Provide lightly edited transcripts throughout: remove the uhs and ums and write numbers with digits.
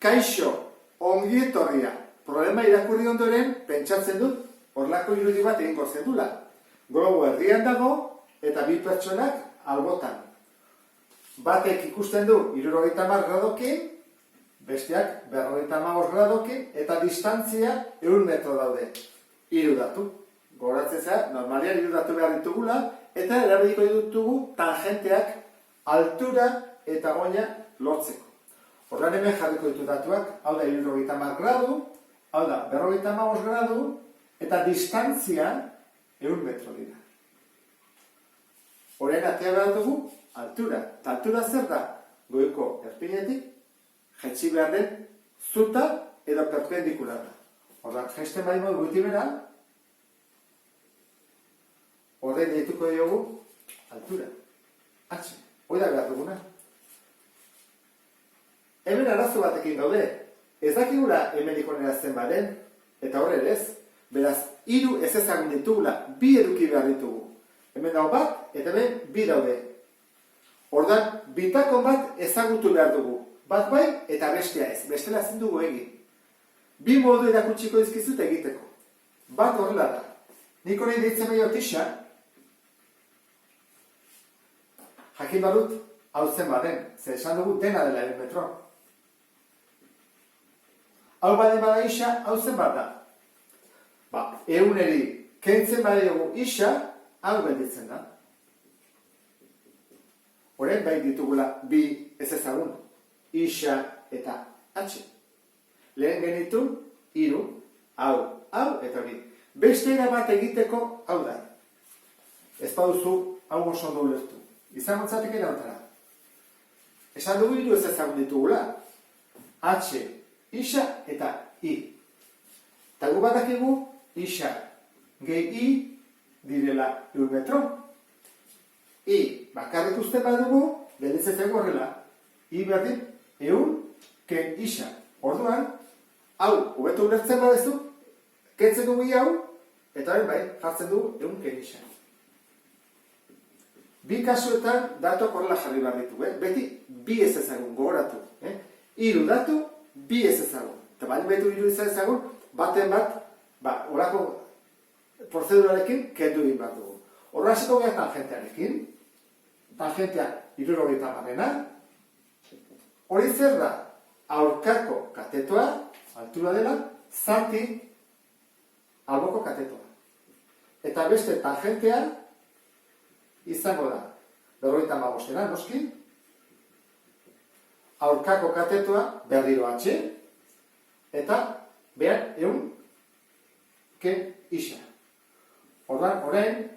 Kaixo, ongi etorria. Problema irakurri ondoren, pentsatzen dut, horlako irudi bat egingo zendula. Globo erdian dago, eta bi pertsonak albotan. Batek ikusten du 70 gradokin, besteak 55 gradokin, eta distantzia 100 metro daude. 3 datu. Goratzen zera, normalian 3 datu behar ditugula, eta erabiliko ditugu tangenteak altura eta goina lortzeko. Horren hemen jarriko ditu datuak, hau da 70 gradu, hau da 55 gradu, eta distantzia 100 metro dira. Horren atea behar dugu, altura. Eta altura zer da? Goiko erpinetik, jaitsi behar den zuta edo perpendikularra. Horren jaisten bai modu guti bera, horren dituko diogu altura. H. Hoi da behar duguna. Hemen arazo batekin gaude. Ez dakigula hemen ikonera zen baren, eta horren ez, beraz, 3 ez ezagun ditugula, 2 eduki behar ditugu. Hemen dago bat, eta hemen 2 daude. Ordan, bitakon bat ezagutu behar dugu. Bat bai, eta bestea ez. Bestela ezin dugu egin. 2 modu erakutsiko dizkizut egiteko. Bat horrela da. Nik hori deitzen behar tixa, jakin badut, hau zen baden, ze esan dugu dena dela 1 metro. Hau baden bada isa, hau zen bat da. Eguneri kentzen badiogu isa, hau gelditzen da. Horren bai ditugula 2 ez ezagun, isa eta H. Lehen genitu, 3, hau eta hori. Beste era bat egiteko hau da. Ez baduzu hau oso ondo ulertu. Izan montzateke erautara. Esan dugu 3 ez ezagun ditugula. H, isa eta I. Eta gu badakigu, isa gehi I direla 1 metro. I bakarrik uste badugu, belitzetzeko horrela. I berdin, 100 ken isa. Orduan, hau, hobeto ulertzen badezu, kentzen dugu hau, eta hori bai, jartzen dugu 100 ken isa. 2 kasuetan datuak horrela jarri behar ditu, beti 2 ez ezagun, gogoratu. 3 datu, 2 ez ezagun. Eta bali betu 3 izan ezagun, baten bat, horako prozedurarekin kendu egin bat dugu. Horra hasiko gara tangentearekin, tangenteak 70 hori zer da, aurkako katetoa, altura dela, zati alboko katetoa. Eta beste tangentea, izango da, 55 noski, aurkako katetoa berriro H, eta behar 100 ken isa. Orain,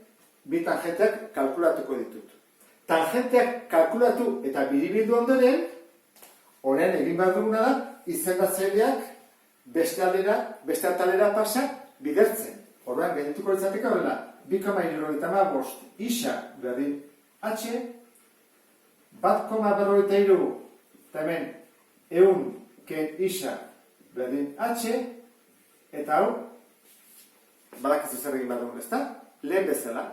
2 tangenteak kalkulatuko ditut. Tangenteak kalkulatu eta biribildu ondoren, orain egin behar duguna da, izendatzaileak beste atalera pasa bidertzen. Orain, genetuko litzateke horrela, 2,75 isa berdin H, 1,43 eta hemen 100 ken isa berdin H, eta hau, badakizu zer egin badugun, ezta? Lehen bezala,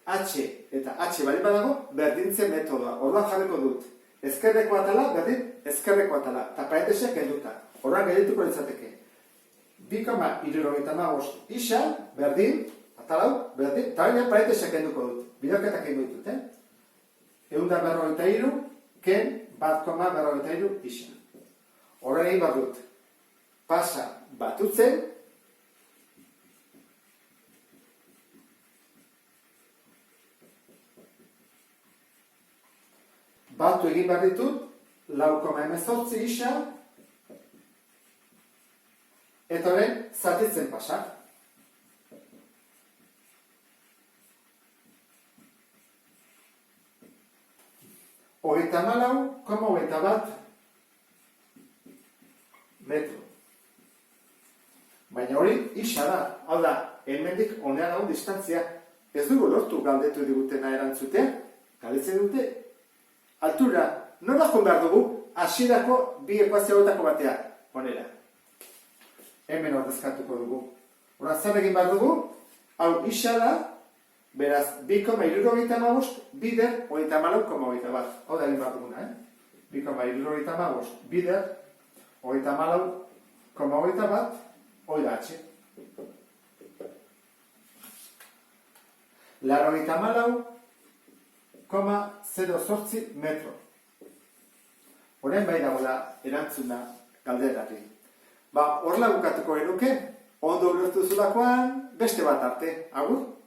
H eta H bali badago, berdintze metodoa. Orduan jarriko dut, ezkerreko atala, berdin, ezkerreko atala, eta paretesak kenduta. Orduan geldituko litzateke. 2,75 isa, berdin, atalau, berdin, eta baina paretesak kenduko dut. Bideoketak kendu ditut, 143 ken 1,43 isa. Horren egin bat dut, pasa batutzen, batu egin behar ditut, 4,18 isa, eta horren zatitzen pasa. Hogeita 4,21 metro. Baina hori isa da. Hau da, hemendik honean hau distantzia. Ez dugu lortu galdetu digutena erantzutea. Galdetzen dute, altura, nola joan behar dugu, hasierako 2 ekuazio hauetako batea. Honera. Hemen ordezkatuko dugu. Hora, zer egin behar dugu, hau isa da, beraz, 2,75 bider 34,21. Hau da egin behar duguna, 2,75 bider 34,21, hori da H. 94,08 metro. Horen bai dagoela erantzuna galderari. Horrela bukatuko genuke, ondo ulertu zulakoan, beste bat arte. Agur?